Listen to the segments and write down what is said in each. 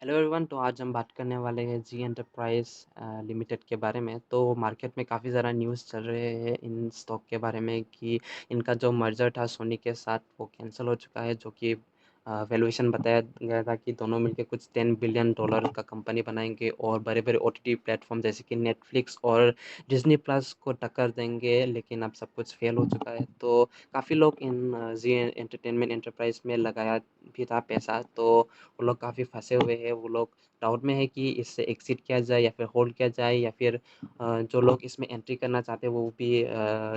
Hello everyone, तो आज हम बात करने वाले हैं जी एंटरप्राइज लिमिटेड के बारे में। तो मार्केट में काफ़ी ज़्यादा न्यूज़ चल रहे हैं इन स्टॉक के बारे में कि इनका जो मर्जर था सोनी के साथ वो कैंसिल हो चुका है, जो कि वैल्यूएशन बताया गया था कि दोनों मिलके कुछ $10 बिलियन का कंपनी बनाएंगे और बड़े बड़े ओटीटी प्लेटफॉर्म जैसे कि नेटफ्लिक्स और डिज्नी प्लस को टक्कर देंगे, लेकिन अब सब कुछ फेल हो चुका है। तो काफ़ी लोग इन जी एंटरटेनमेंट एंटरप्राइज में लगाया भी था पैसा। तो वो लोग काफ़ी फँसे हुए हैं, वो लोग डाउट में है कि इससे एग्ज़िट किया जाए या फिर होल्ड किया जाए, या फिर जो लोग इसमें एंट्री करना चाहते हैं वो भी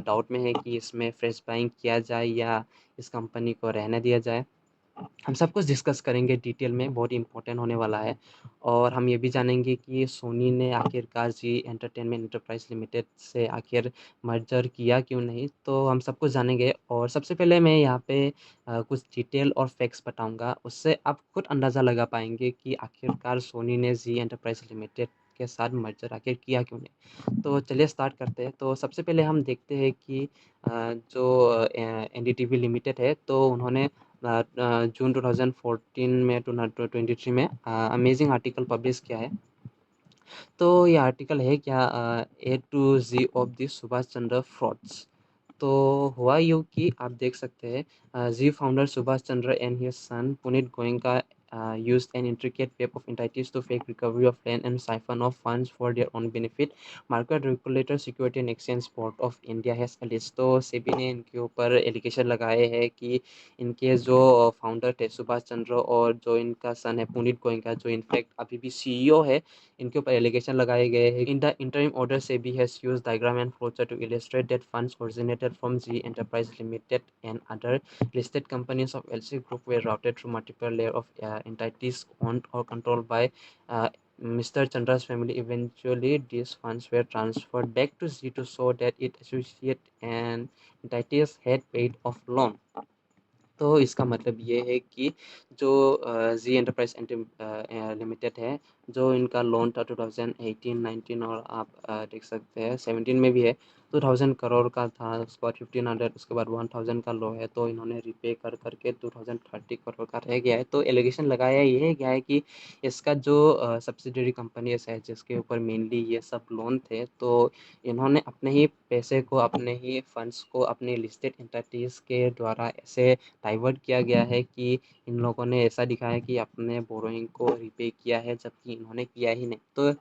डाउट में है कि इसमें फ्रेश बाइंग किया जाए या इस कंपनी को रहने दिया जाए। हम सब कुछ डिस्कस करेंगे डिटेल में, बहुत इम्पोर्टेंट होने वाला है। और हम ये भी जानेंगे कि सोनी ने आखिरकार जी एंटरटेनमेंट एंटरप्राइज लिमिटेड से आखिर मर्जर किया क्यों नहीं, तो हम सब कुछ जानेंगे। और सबसे पहले मैं यहाँ पे कुछ डिटेल और फैक्ट्स बताऊंगा, उससे आप खुद अंदाज़ा लगा पाएंगे कि आखिरकार सोनी ने जी एंटरप्राइज लिमिटेड के साथ मर्जर आखिर किया क्यों नहीं। तो चलिए स्टार्ट करते हैं। तो सबसे पहले हम देखते हैं कि जो एनडीटीवी लिमिटेड है, तो उन्होंने जून 2014 में टू 23 में अमेजिंग आर्टिकल पब्लिश किया है। तो ये आर्टिकल है क्या, A to Z of the Subhash Chandra frauds. तो हुआ यूँ कि आप देख सकते हैं, Zee founder Subhash Chandra and his son Punit Goenka used an intricate web of entities to fake recovery of land and siphon off funds for their own benefit. Market regulator Security and Exchange Board of India has alleged। तो सेबी ने इनके ऊपर allegation लगाए हैं कि इनके जो founder थे सुभाष चंद्र और जो इनका सन है पुनीत गोयनका, जो इनफैक्ट अभी भी सीईओ है, इनके ऊपर एलिगेशन लगाए गए हैं। In the interim order SEBI has used diagram and flowchart to illustrate that funds originated from G Enterprise Limited and other listed companies of LC Group were routed through multiple layers of entities owned or controlled by uh, Mr. Chandra's family. Eventually, these funds were transferred back to Z to show that its associate and entities had paid off loan। तो इसका मतलब ये है कि जो जी enterprise limited है, जो इनका लोन था 2018-19, और आप देख सकते हैं 17 में भी है, 2000 करोड़ का था, उसके बाद 1500, उसके बाद 1000 का लो है, तो इन्होंने रिपे कर करके 2030 करोड़ का रह गया है। तो एलिगेशन लगाया ये गया है कि इसका जो सब्सिडरी कंपनीज है जिसके ऊपर मेनली ये सब लोन थे, तो इन्होंने अपने ही पैसे को, अपने ही फंड्स को अपने लिस्टेड एंटिटीज़ के द्वारा ऐसे डाइवर्ट किया गया है कि इन लोगों ने ऐसा दिखाया कि अपने बोरोइंग को रिपे किया है, जबकि इन्होंने किया ही नहीं। तो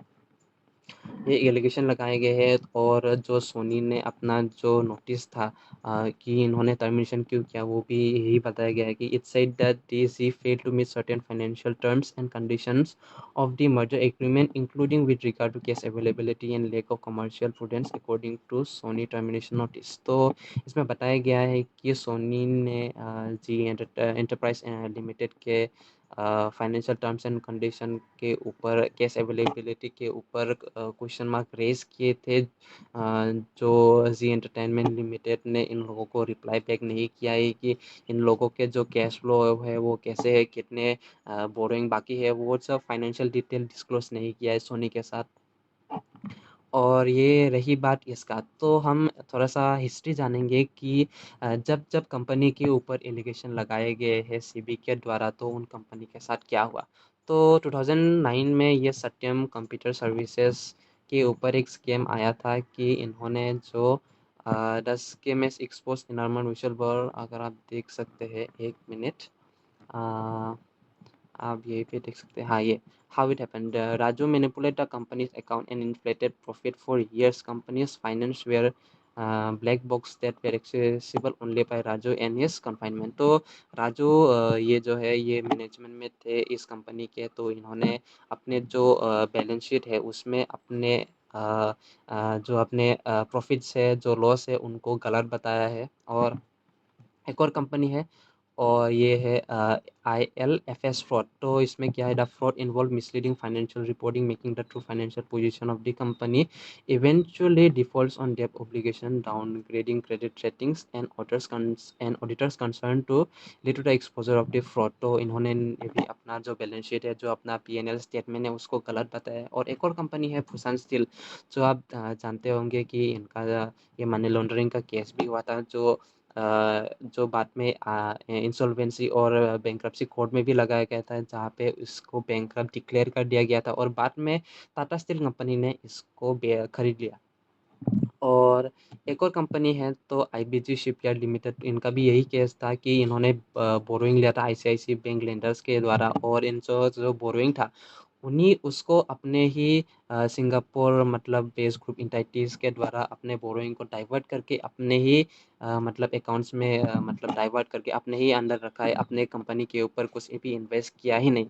ये एलिगेशन लगाए गए हैं। और जो सोनी ने अपना जो नोटिस था कि इन्होंने टर्मिनेशन क्यों किया, वो भी यही बताया गया है कि it said that Zee failed to meet certain financial terms and conditions of the merger agreement, including with regard to cash availability and lack of commercial prudence according to Sony termination notice. तो इसमें बताया गया है कि Sony ने Zee enterprise limited के financial terms and condition के ऊपर, कैश अवेलेबिलिटी के ऊपर क्वेश्चन मार्क रेज किए थे। जो जी एंटरटेनमेंट लिमिटेड ने इन लोगों को रिप्लाई बैक नहीं किया है कि इन लोगों के जो कैश फ्लो है वो कैसे है, कितने बोरोइंग बाकी है, वो सब फाइनेंशियल डिटेल डिस्क्लोज नहीं किया है सोनी के साथ। और ये रही बात इसका, तो हम थोड़ा-सा हिस्ट्री जानेंगे कि जब जब कंपनी के ऊपर एलिगेशन लगाए गए हैं सेबी के द्वारा, तो उन कंपनी के साथ क्या हुआ। तो 2009 में ये सत्यम कंप्यूटर सर्विसेज़ के ऊपर एक स्कैम आया था कि इन्होंने जो the scam is exposed in Aman whistleblower, अगर आप देख सकते हैं 1 मिनट, अ आप यहीं पे देख सकते हैं। हाँ, ये how it happened, Raju manipulate the company's account and inflated profit for years. Company's finance were black box that were accessible only by Raju and his confinement. तो राजू ये जो है ये मैनेजमेंट में थे इस कंपनी के, तो इन्होंने अपने जो बैलेंस शीट है उसमें अपने जो अपने प्रॉफिट्स है, जो लॉस है, उनको गलत बताया है। और एक और कंपनी है, और ये है ILFS फ्रॉड। तो इसमें क्या है, the fraud involve misleading financial reporting, making the true financial position of the company eventually defaults on debt obligation, downgrading credit ratings and auditors concern to lead to the exposure of the fraud. तो इन्होंने ये भी अपना जो balance sheet है, जो अपना P&L statement है, उसको गलत बताया। और एक और कंपनी है फुसान स्टील, जो आप जानते होंगे कि इनका ये मनी लॉन्ड्रिंग का केस भी हुआ था, जो जो बाद में इंसॉल्वेंसी और बैंक्रप्सी कोर्ट में भी लगाया गया था, जहाँ पे इसको बैंकरप्ट डिक्लेयर कर दिया गया था और बाद में टाटा स्टील कंपनी ने इसको खरीद लिया। और एक और कंपनी है तो आईबीजी शिपयार्ड लिमिटेड, इनका भी यही केस था कि इन्होंने बोरोइंग लिया था आईसीआईसी बैंक लेंडर्स के द्वारा, और इन जो बोरोइंग था उन्हीं उसको अपने ही सिंगापुर मतलब बेस ग्रुप इंटाइटीज के द्वारा अपने बोरोइंग को डाइवर्ट करके अपने ही मतलब अकाउंट्स में मतलब डाइवर्ट करके अपने ही अंडर रखा है, अपने कंपनी के ऊपर कुछ भी इन्वेस्ट किया ही नहीं।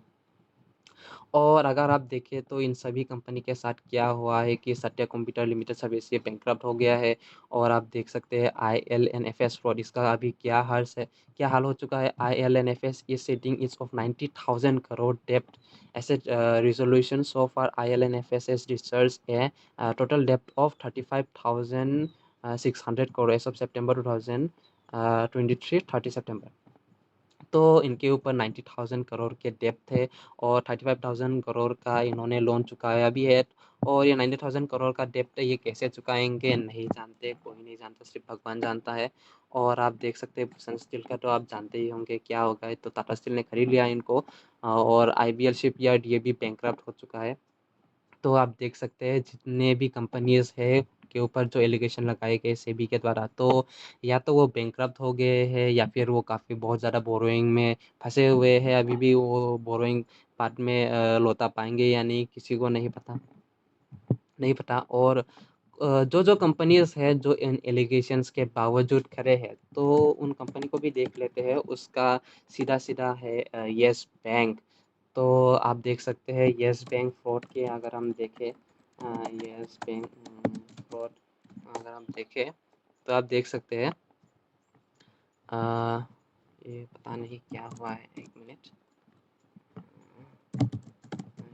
और अगर आप देखें तो इन सभी कंपनी के साथ क्या हुआ है कि सत्या कंप्यूटर लिमिटेड सब ऐसे बैंकरप्ट हो गया है। और आप देख सकते हैं आईएलएनएफएस फ्रॉड, इसका अभी क्या हाल हो चुका है। IL&FS is sitting is of 90,000 crore डेप्ट asset resolution so far ILNFS has discharged a total debt of 35,600 crore as of September 2023 30 September। तो इनके ऊपर 90,000 करोड़ के डेब्ट थे और 35,000 करोड़ का इन्होंने लोन चुकाया भी है। और ये 90,000 करोड़ का डेब्ट ये कैसे चुकाएंगे नहीं जानते, कोई नहीं जानता, सिर्फ भगवान जानता है। और आप देख सकते हैं भूषण स्टील का तो आप जानते ही होंगे क्या होगा, तो टाटा स्टील ने खरीद लिया इनको। और आईबीएल शिपयार्ड ये भी बैंकरप्ट हो चुका है। तो आप देख सकते हैं जितने भी कंपनीज है के ऊपर जो एलिगेशन लगाए गए सेबी के द्वारा, तो या तो वो बैंकरप्ट हो गए हैं या फिर वो काफ़ी बहुत ज़्यादा बोरोइंग में फंसे हुए हैं। अभी भी वो बोरोइंग बाद में लौटा पाएंगे या नहीं, किसी को नहीं पता। और जो जो कंपनीज है जो इन एलिगेशंस के बावजूद खड़े हैं, तो उन कंपनी को भी देख लेते हैं। उसका सीधा सीधा है यस बैंक। तो आप देख सकते हैं यस बैंक फ्रॉड के अगर हम देखें, यस बैंक फ्रॉड अगर हम देखें तो आप देख सकते हैं अ, ये पता नहीं क्या हुआ है, एक minute.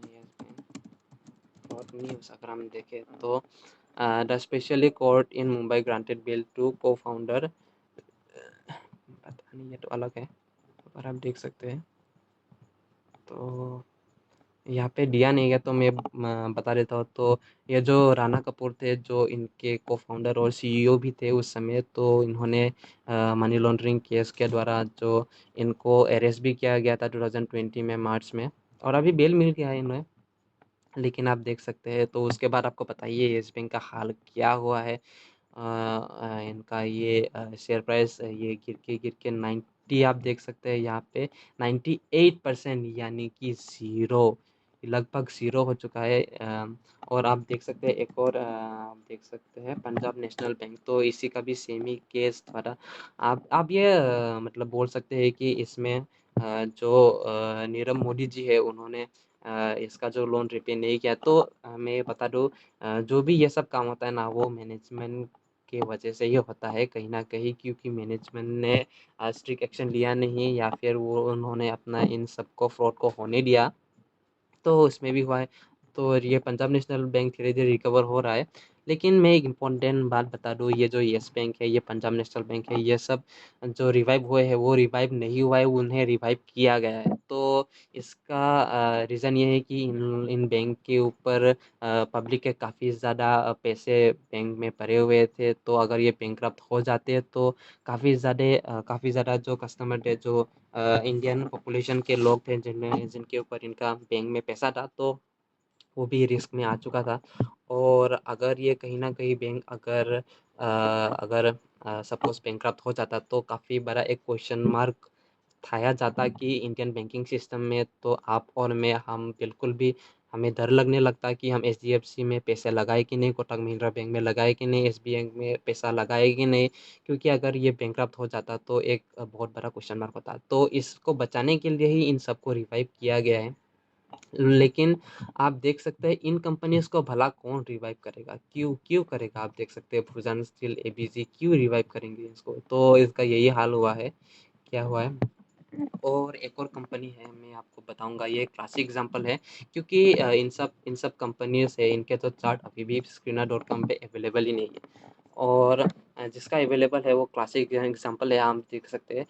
Yes Bank fraud news अगर हम देखें तो the special court in Mumbai granted bail to co founder, पता नहीं ये तो अलग है, पर आप देख सकते हैं। तो यहाँ पे दिया नहीं है तो मैं बता देता हूँ। तो ये जो राणा कपूर थे जो इनके को फाउंडर और सीईओ भी थे उस समय, तो इन्होंने मनी लॉन्ड्रिंग केस के द्वारा जो इनको अरेस्ट भी किया गया था 2020 में मार्च में, और अभी बेल मिल गया है इन्हें। लेकिन आप देख सकते हैं तो उसके बाद आपको बताइए येस बैंक का हाल क्या हुआ है। इनका ये शेयर प्राइस ये गिर के 90 आप देख सकते हैं यहाँ पे 98% यानी कि ज़ीरो, लगभग ज़ीरो हो चुका है। और आप देख सकते हैं एक और आप देख सकते हैं पंजाब नेशनल बैंक, तो इसी का भी सेम ही केस था। आप ये मतलब बोल सकते हैं कि इसमें जो नीरव मोदी जी है उन्होंने इसका जो लोन रिपे नहीं किया। तो मैं बता दूँ जो भी ये सब काम होता है ना वो मैनेजमेंट के वजह से ये होता है कहीं न कहीं, क्योंकि मैनेजमेंट ने स्ट्रिक्ट एक्शन लिया नहीं या फिर वो उन्होंने अपना इन सबको फ्रॉड को होने दिया, तो इसमें भी हुआ है। तो ये पंजाब नेशनल बैंक धीरे-धीरे रिकवर हो रहा है। लेकिन मैं एक इम्पोर्टेंट बात बता दूँ, ये जो येस बैंक है, ये पंजाब नेशनल बैंक है, ये सब जो रिवाइव हुए हैं वो रिवाइव नहीं हुआ है, उन्हें रिवाइव किया गया है। तो इसका रीज़न ये है कि इन इन बैंक के ऊपर पब्लिक के काफ़ी ज़्यादा पैसे बैंक में पड़े हुए थे। तो अगर ये बैंकरप्ट हो जाते तो काफ़ी ज़्यादा जो कस्टमर थे, जो इंडियन पॉपुलेशन के लोग थे जिनके ऊपर इनका बैंक में पैसा था, तो वो भी रिस्क में आ चुका था। और अगर ये कहीं न कहीं बैंक अगर सपोज़ बैंकरप्ट हो जाता तो काफ़ी बड़ा एक क्वेश्चन मार्क उठाया जाता कि इंडियन बैंकिंग सिस्टम में, तो आप और मैं हम बिल्कुल भी हमें डर लगने लगता कि हम एचडीएफसी में पैसे लगाए कि नहीं, कोटक महिंद्रा बैंक में लगाए कि नहीं, एसबीआई में पैसा लगाए कि नहीं। क्योंकि अगर ये बैंकरप्ट हो जाता तो एक बहुत बड़ा क्वेश्चन मार्क होता। तो इसको बचाने के लिए ही इन सबको रिवाइव किया गया है। लेकिन आप देख सकते हैं इन कंपनीज़ को भला कौन रिवाइव करेगा? क्यों क्यों करेगा? आप देख सकते हैं भुजन स्टील, एबीसी क्यों रिवाइव करेंगे इसको? तो इसका यही हाल हुआ है। क्या हुआ है? और एक और कंपनी है मैं आपको बताऊँगा, ये क्लासिक एग्ज़ाम्पल है, क्योंकि इन सब कंपनीज़ है इनके तो चार्ट अभी भी screener.com पे अवेलेबल ही नहीं है। और जिसका अवेलेबल है वो क्लासिक एग्ज़ाम्पल है, आप देख सकते हैं।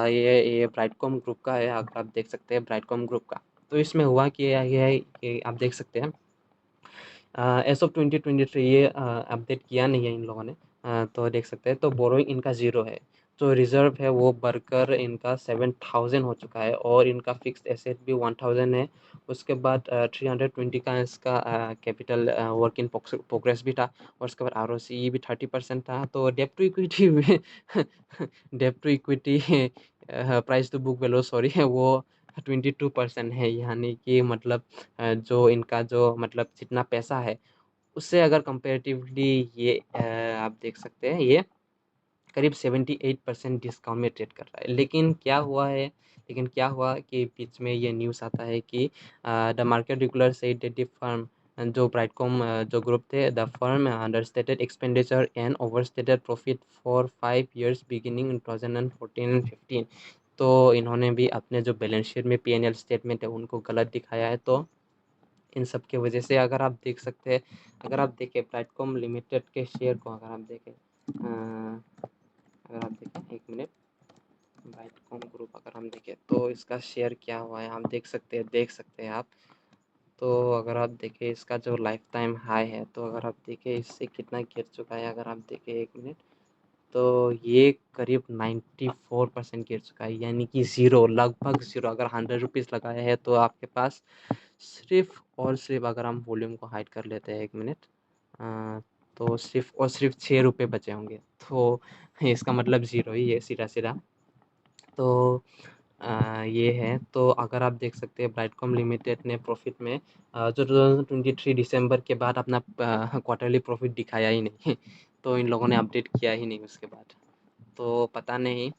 ये ब्राइटकॉम ग्रुप का है, अगर आप देख सकते हैं ब्राइटकॉम ग्रुप का। तो इसमें हुआ क्या ये है कि आप देख सकते हैं एज़ ऑफ 2023 ये अपडेट किया नहीं है इन लोगों ने। तो देख सकते हैं तो बोरोइंग इनका ज़ीरो है। जो रिज़र्व है वो बढ़कर इनका 7000 हो चुका है और इनका फ़िक्स्ड एसेट भी 1000 है। उसके बाद 320 का इसका कैपिटल वर्क इन प्रोग्रेस भी था और उसके बाद आरओसीई भी 30% था। तो डेब्ट टू इक्विटी में डेब्ट to equity price to book value sorry वो 22% है। यानी कि मतलब जो इनका जो मतलब जितना पैसा है उससे अगर कंपैरेटिवली ये आप देख सकते हैं ये करीब 78% डिस्काउंट में ट्रेड कर रहा है। लेकिन क्या हुआ कि बीच में ये न्यूज़ आता है कि the market regular said that the firm जो ब्राइटकॉम जो ग्रुप थे the firm understated expenditure and overstated profit for 5 years beginning in 2014 and 15। तो इन्होंने भी अपने जो बैलेंस शीट में पीएनएल स्टेटमेंट है उनको गलत दिखाया है। तो इन सब की वजह से अगर आप देख सकते हैं, अगर आप देखें ब्राइटकॉम लिमिटेड के शेयर को अगर आप देखें अगर आप देखें 1 मिनट बाइटकॉम ग्रुप अगर हम देखें तो इसका शेयर क्या हुआ है हम देख सकते हैं आप। तो अगर आप देखें इसका जो लाइफ टाइम हाई है तो अगर आप देखें इससे कितना गिर चुका है अगर आप देखें 1 मिनट तो ये करीब 94% गिर चुका है। यानी कि ज़ीरो लगभग ज़ीरो अगर 100 रुपीज़ लगाया है तो आपके पास सिर्फ़ और सिर्फ़ अगर हम वॉल्यूम को हाइड कर लेते हैं 1 मिनट तो सिर्फ़ और सिर्फ़ 6 रुपए बचे होंगे। तो इसका मतलब ज़ीरो ही है सीधा-सीधा। तो ये है। तो अगर आप देख सकते हैं ब्राइटकॉम लिमिटेड ने प्रॉफ़िट में जो 2023 दिसंबर के बाद अपना क्वार्टरली प्रॉफ़िट दिखाया ही नहीं। तो इन लोगों ने अपडेट किया ही नहीं उसके बाद। तो पता नहीं।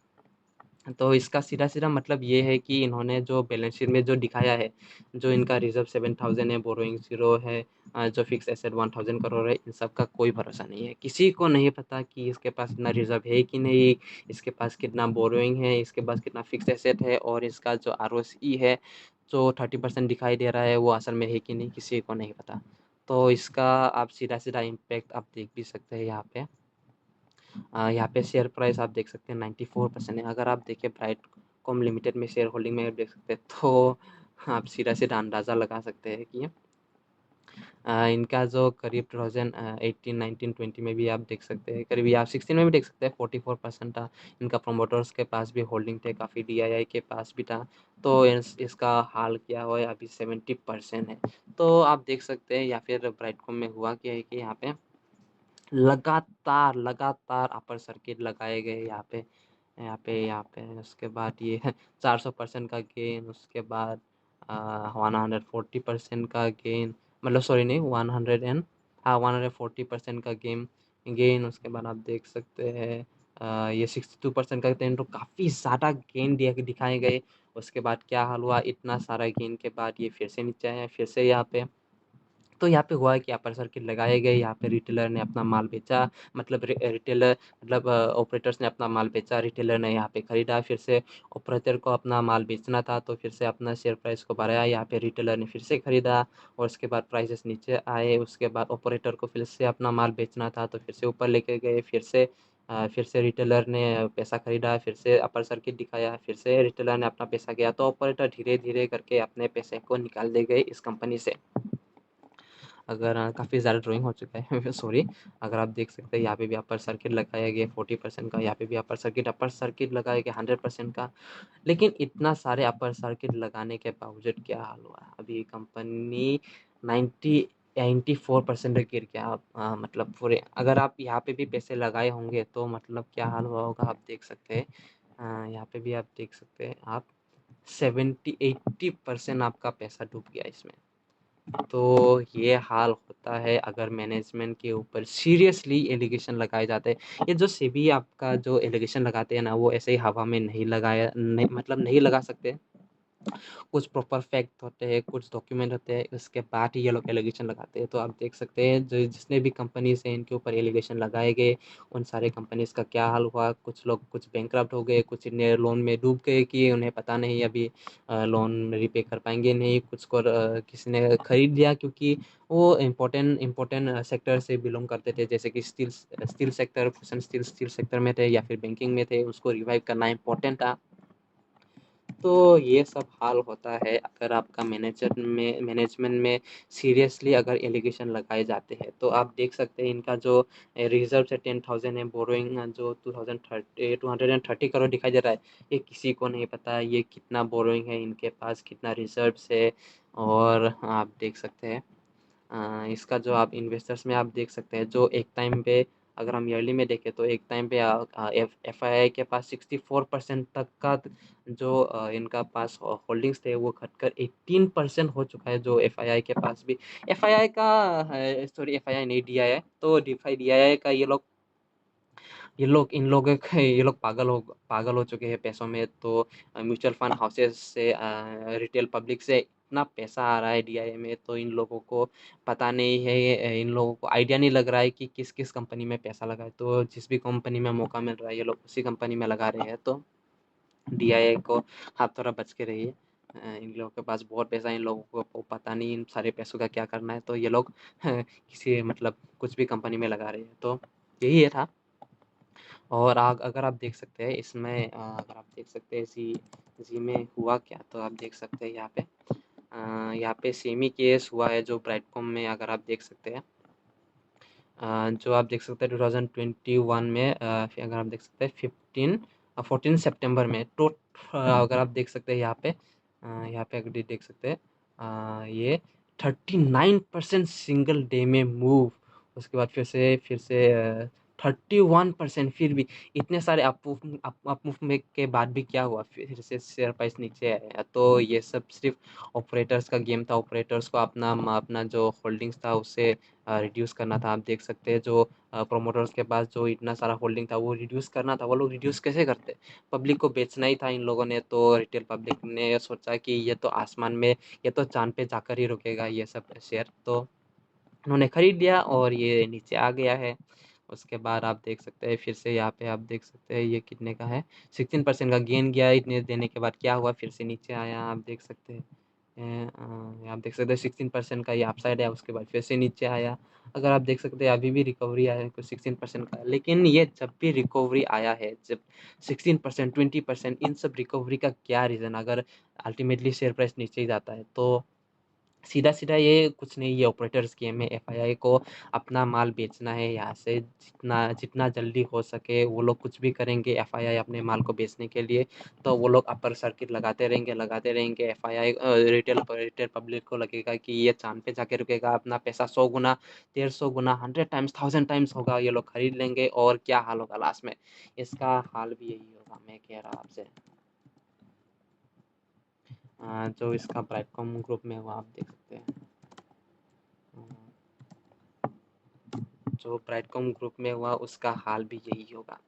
तो इसका सीधा-सीधा मतलब ये है कि इन्होंने जो बैलेंस शीट में जो दिखाया है, जो इनका रिज़र्व 7000 है, बोरोइंग 0 है जो फिक्स एसेट 1000 करोड़ है, इन सब का कोई भरोसा नहीं है। किसी को नहीं पता कि इसके पास इतना रिज़र्व है कि नहीं, इसके पास कितना बोरोइंग है, इसके पास कितना फिक्स एसेट है और इसका जो आरओसीई है, जो 30% दिखाई दे रहा है, वो असल में है कि नहीं, किसी को नहीं पता। तो इसका आप सीधा-सीधा इम्पैक्ट आप देख भी सकते हैं यहाँ पे। यहाँ पे शेयर प्राइस आप देख सकते हैं 94% है। अगर आप देखें ब्राइटकॉम लिमिटेड में शेयर होल्डिंग में देख सकते हैं तो आप सीधा-सीधा अंदाज़ा लगा सकते हैं कि इनका जो करीब 2018, 19, 20 में भी आप देख सकते हैं, करीब आप 16 में भी देख सकते हैं 44% था। इनका प्रमोटर्स के पास भी होल्डिंग थे, काफ़ी डीआईआई के पास भी था। तो इसका हाल क्या हुआ है अभी 70% है। तो आप देख सकते हैं या फिर ब्राइटकॉम में हुआ क्या है कि लगातार अपर सर्किट लगाए गए यहाँ पे उसके बाद ये 400% का गेन उसके बाद 140% का गेन मतलब सॉरी नहीं 140% का गेन उसके बाद आप देख सकते हैं ये 62% का गेन तो काफ़ी ज़्यादा गेन दिखाए गए। उसके बाद क्या हाल हुआ इतना सारा गेन के बाद ये फिर से नीचे आया फिर से यहाँ पे तो यहाँ पे हुआ है कि अपर सर्किट लगाए गए, यहाँ पे रिटेलर ने अपना माल बेचा मतलब रिटेलर मतलब ऑपरेटर्स ने अपना माल बेचा, रिटेलर ने यहाँ पे खरीदा, फिर से ऑपरेटर को अपना माल बेचना था तो फिर से अपना शेयर प्राइस को बढ़ाया, यहाँ पे रिटेलर ने फिर से खरीदा और उसके बाद प्राइसेस नीचे आए, उसके बाद ऑपरेटर को फिर से अपना माल बेचना था तो फिर से ऊपर लेके गए, फिर से रिटेलर ने पैसा खरीदा, फिर से अपर सर्किट दिखाया, फिर से रिटेलर ने अपना पैसा गया तो ऑपरेटर धीरे-धीरे करके अपने पैसे को निकाल दे गए इस कंपनी से। अगर काफ़ी ज़्यादा ड्राइंग हो चुका है सॉरी। अगर आप देख सकते हैं यहाँ पे भी अपर सर्किट लगाया गया 40% का, यहाँ पे भी अपर सर्किट लगाया गया 100% का। लेकिन इतना सारे अपर सर्किट लगाने के बावजूद क्या हाल हुआ? अभी कंपनी 90 94% तक गिर गया। मतलब पूरे अगर आप यहाँ पे भी पैसे लगाए होंगे तो मतलब क्या हाल हुआ होगा आप देख सकते हैं। यहाँ पे भी आप देख सकते हैं आप 70-80% आपका पैसा डूब गया इसमें। तो ये हाल होता है अगर मैनेजमेंट के ऊपर सीरियसली एलिगेशन लगाए जाते हैं। ये जो सेबी आपका जो एलिगेशन लगाते हैं ना वो ऐसे ही हवा में नहीं लगा सकते। कुछ प्रॉपर फैक्ट होते हैं, कुछ डॉक्यूमेंट होते हैं, उसके बाद ही ये लोग एलिगेशन लगाते हैं। तो आप देख सकते हैं जो जितने भी कंपनीज़ हैं इनके ऊपर एलिगेशन लगाए गए, उन सारे कंपनीज़ का क्या हाल हुआ। कुछ लोग कुछ बैंकरप्ट हो गए, कुछ ने लोन में डूब गए कि उन्हें पता नहीं अभी लोन रीपे कर पाएँगे नहीं। कुछ को किसी ने खरीद लिया क्योंकि वो इम्पोर्टेंट सेक्टर से बिलॉन्ग करते थे जैसे कि steel sector, first steel sector में थे या फिर बैंकिंग में थे, उसको रिवाइव करना इम्पोर्टेंट था। तो ये सब हाल होता है अगर आपका मैनेजमेंट में सीरियसली अगर एलिगेशन लगाए जाते हैं। तो आप देख सकते हैं इनका जो रिज़र्व है 10,000 है, बोरोइंग जो 2030 230 करोड़ दिखाई दे रहा है, ये किसी को नहीं पता ये कितना बोरोइंग है इनके पास, कितना रिज़र्व्स है। और आप देख सकते हैं इसका जो आप इन्वेस्टर्स में आप देख सकते हैं जो एक टाइम पे अगर हम ईयरली में देखें तो एक टाइम पे एफआईआई के पास 64% तक का जो इनका पास होल्डिंग्स थे वो घटकर 18% हो चुका है जो एफआईआई के पास भी एफआईआई का सॉरी एफआईआई नहीं डीआईआई तो डिफाई डीआईआई का ये लोग पागल हो चुके हैं पैसों में। तो म्यूचुअल फंड हाउसेस से रिटेल पब्लिक से इतना पैसा आ रहा है डीआईआई में, तो इन लोगों को पता नहीं है, इन लोगों को आइडिया नहीं लग रहा है कि किस किस कंपनी में पैसा लगाए। तो जिस भी कंपनी में मौका मिल रहा है ये लोग उसी कंपनी में लगा रहे हैं। तो डीआईआई को आप थोड़ा बच के रहिए। इन लोगों के पास बहुत पैसा है, इन लोगों को पता नहीं इन सारे पैसों का क्या करना है। तो ये लोग किसी मतलब कुछ भी कंपनी में लगा रहे हैं। तो यही है था। और अगर आप देख सकते हैं इसमें अगर आप देख सकते हैं जी जी में हुआ क्या, तो आप देख सकते हैं यहाँ पे सेमी केस हुआ है जो ब्राइटकॉम में अगर आप देख सकते हैं जो आप देख सकते हैं 2021 में फिर अगर आप देख सकते हैं 14 सितंबर में तो अगर आप देख सकते हैं यहाँ पे अगर देख सकते हैं ये 39% सिंगल डे में मूव। उसके बाद फिर से 31% फिर भी इतने सारे अप मूव में के बाद भी क्या हुआ, फिर से शेयर प्राइस नीचे आया। तो ये सब सिर्फ ऑपरेटर्स का गेम था, ऑपरेटर्स को अपना अपना जो होल्डिंग्स था उससे रिड्यूस करना था। आप देख सकते हैं जो प्रोमोटर्स के पास जो इतना सारा होल्डिंग था वो रिड्यूस करना था। वो लोग रिड्यूस कैसे करते, पब्लिक को बेचना ही था इन लोगों ने। तो रिटेल पब्लिक ने सोचा कि ये तो आसमान में, ये तो चांद पे जाकर ही रुकेगा ये सब शेयर। तो उन्होंने खरीद लिया और ये नीचे आ गया है। उसके बाद आप देख सकते हैं फिर से यहाँ पे आप देख सकते हैं ये कितने का है, 16% का गेन गया। इतने देने के बाद क्या हुआ, फिर से नीचे आया। आप देख सकते हैं आप देख सकते हैं 16% का ये अपसाइड है, उसके बाद फिर से नीचे आया। अगर आप देख सकते हैं अभी भी रिकवरी आया है कुछ 16% का। लेकिन ये जब भी रिकवरी आया है, जब 16% 20% इन सब रिकवरी का क्या रीज़न, अगर अल्टीमेटली शेयर प्राइस नीचे ही जाता है तो सीधा-सीधा ये कुछ नहीं, ये ऑपरेटर्स गेम है। एफआईआई को अपना माल बेचना है यहाँ से, जितना जितना जल्दी हो सके वो लोग कुछ भी करेंगे एफआईआई अपने माल को बेचने के लिए। तो वो लोग अपर सर्किट लगाते रहेंगे। एफआईआई रिटेल पब्लिक को लगेगा कि ये चाँद पे जाके रुकेगा, अपना पैसा 100 गुना, 150 गुना, 100 टाइम्स, 1000 टाइम्स होगा, ये लोग खरीद लेंगे। और क्या हाल होगा लास्ट में, इसका हाल भी यही होगा, मैं कह रहा हूँ आपसे। जो इसका ब्राइटकॉम ग्रुप में हुआ आप देख सकते हैं। जो ब्राइटकॉम ग्रुप में हुआ उसका हाल भी यही होगा।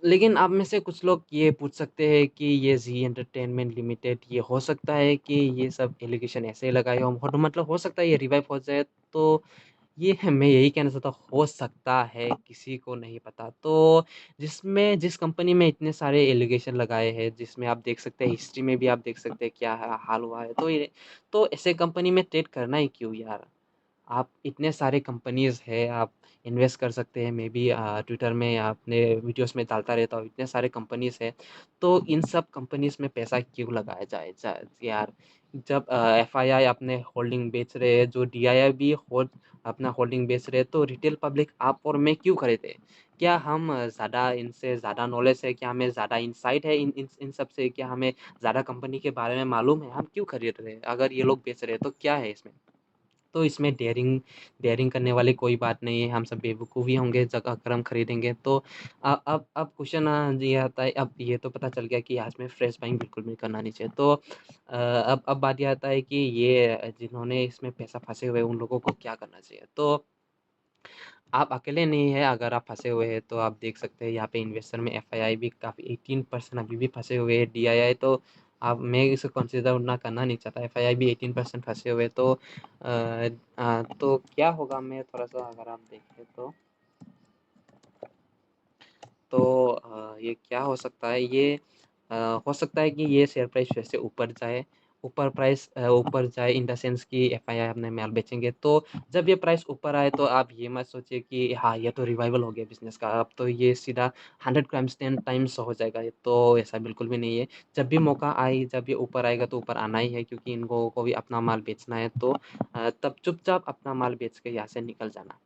लेकिन आप में से कुछ लोग ये पूछ सकते हैं कि ये ज़ी एंटरटेनमेंट लिमिटेड, ये हो सकता है कि ये सब एलिगेशन ऐसे ही लगाए हों, और मतलब हो सकता है ये रिवाइव हो जाए। तो ये मैं यही कहना चाहता हूँ, हो सकता है, किसी को नहीं पता। तो जिस कंपनी में इतने सारे एलिगेशन लगाए हैं, जिसमें आप देख सकते हैं हिस्ट्री में भी आप देख सकते हैं क्या हाल हुआ है। तो ऐसे कंपनी में ट्रेड करना ही क्यों यार। आप इतने सारे कंपनीज़ है, आप इन्वेस्ट कर सकते हैं। मैं भी ट्विटर में अपने वीडियोस में डालता रहता हूँ, इतने सारे कंपनीज़ है। तो इन सब कंपनीज़ में पैसा क्यों लगाया जाए यार। जब एफआईआई अपने होल्डिंग बेच रहे हैं, जो डीआईआई भी अपना होल्डिंग बेच रहे हैं, तो रिटेल पब्लिक आप और मैं क्यों खरीदे। क्या हम ज़्यादा इनसे ज़्यादा नॉलेज है, क्या हमें ज़्यादा इंसाइट है इन सब से, क्या हमें ज़्यादा कंपनी के बारे में मालूम है, हम क्यों खरीद रहे हैं। अगर ये लोग बेच रहे हैं तो क्या है इसमें। तो इसमें डेयरिंग डेयरिंग करने वाली कोई बात नहीं है, हम सब बेवकूफ़ ही होंगे जगह अगर हम खरीदेंगे। तो अब क्वेश्चन ये आता है, अब ये तो पता चल गया कि आज में फ्रेश बाइंग बिल्कुल भी करना नहीं चाहिए। तो अब बात ये आता है कि ये जिन्होंने इसमें पैसा फँसे हुए हैं उन लोगों को क्या करना चाहिए। तो आप अकेले नहीं हैं, अगर आप फँसे हुए हैं तो आप देख सकते हैं यहाँ पे इन्वेस्टर में एफआईआई भी काफ़ी 18% अभी भी फँसे हुए हैं। डीआईआई तो अब मैं इसे कंसिडर ना करना नहीं चाहता, एफआईआई भी 18% फँसे हुए हैं। तो क्या होगा, मैं थोड़ा-सा अगर आप देखें तो ये क्या हो सकता है, ये हो सकता है कि ये शेयर प्राइस फिर से ऊपर जाए ऊपर जाए इन द सेंस कि एफआईआई अपने माल बेचेंगे, तो जब ये प्राइस ऊपर आए तो आप ये मत सोचिए कि हाँ, ये तो रिवाइवल हो गया बिज़नेस का, अब तो ये सीधा 100 टाइम्स 10 टाइम्स हो जाएगा, ये तो ऐसा बिल्कुल भी नहीं है। जब भी मौका आए, जब ये ऊपर आएगा तो ऊपर आना ही है, क्योंकि इन लोगों को भी अपना माल बेचना है, तो तब चुपचाप अपना माल बेच के यहाँ से निकल जाना।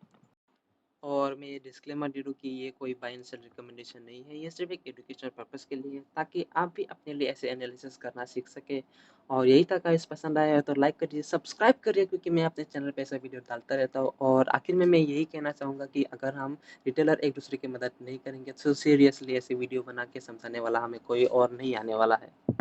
और मैं ये डिस्क्लेमर दे दूँ कि ये कोई बाय एंड सेल रिकमेंडेशन नहीं है, ये सिर्फ़ एक एजुकेशनल पर्पज़ के लिए है, ताकि आप भी अपने लिए ऐसे एनालिसिस करना सीख सकें। और यही था गाइस, पसंद आया है तो लाइक करिए, सब्सक्राइब करिए, क्योंकि मैं अपने चैनल पे ऐसा वीडियो डालता रहता हूँ। और आखिर में मैं यही कहना चाहूँगा कि अगर हम रिटेलर एक-दूसरे की मदद नहीं करेंगे, तो सीरियसली ऐसी वीडियो बना के समझाने वाला हमें कोई और नहीं आने वाला है।